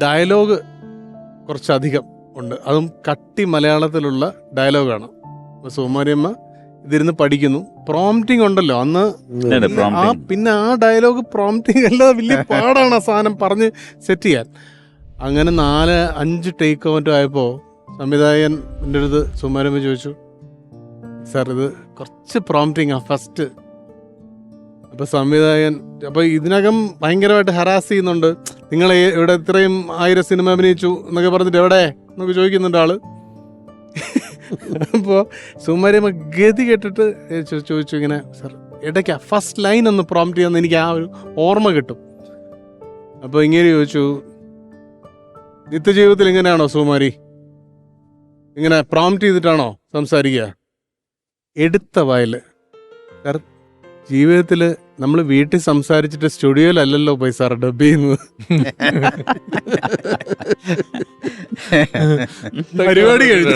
Dialogue കുറച്ചധികം ഉണ്ട്, അതും കട്ടി മലയാളത്തിലുള്ള ഡയലോഗാണ്. അപ്പോൾ സുകുമാരിയമ്മ ഇതിരുന്ന് പഠിക്കുന്നു. പ്രോംപ്റ്റിംഗ് ഉണ്ടല്ലോ അന്ന്, പിന്നെ ആ ഡയലോഗ് പ്രോംപ്റ്റിംഗ് അല്ലാതെ വലിയ പാടാണ് ആ സാധനം പറഞ്ഞ് സെറ്റ് ചെയ്യാൻ. അങ്ങനെ 4-5 ടേക്ക് മറ്റോ ആയപ്പോൾ സംവിധായകൻ്റെ അടുത്ത് സുകുമാരമ്മ ചോദിച്ചു, സാർ ഇത് കുറച്ച് പ്രോംപ്റ്റിംഗ് ഫസ്റ്റ്. അപ്പോൾ സംവിധായകൻ അപ്പോൾ ഇതിനകം ഭയങ്കരമായിട്ട് ഹറാസ് ചെയ്യുന്നുണ്ട്, നിങ്ങൾ ഇവിടെ ഇത്രയും 1000 സിനിമ അഭിനയിച്ചു എന്നൊക്കെ പറഞ്ഞിട്ട് എവിടെ എന്നൊക്കെ ചോദിക്കുന്നുണ്ട് ആള്. അപ്പോൾ സുകുമാരിയമ്മ ഗതി കേട്ടിട്ട് ചോദിച്ചു ഇങ്ങനെ, സാർ ഇടയ്ക്ക് ഫസ്റ്റ് ലൈൻ ഒന്ന് പ്രോംപ്റ്റ് ചെയ്യാമെന്ന് എനിക്ക് ആ ഒരു ഓർമ്മ കിട്ടും. അപ്പോൾ ഇങ്ങനെ ചോദിച്ചു, നിത്യജീവിതത്തിൽ ഇങ്ങനെയാണോ സുകുമാരി, ഇങ്ങനെ പ്രോംപ്റ്റ് ചെയ്തിട്ടാണോ സംസാരിക്കുക? എടുത്ത വായിൽ, സാർ ജീവിതത്തിൽ നമ്മൾ വീട്ടിൽ സംസാരിച്ചിട്ട് സ്റ്റുഡിയോയിലല്ലല്ലോ പോയി സാർ ഡബ് ചെയ്യുന്നത്. പരിപാടി കഴിഞ്ഞു.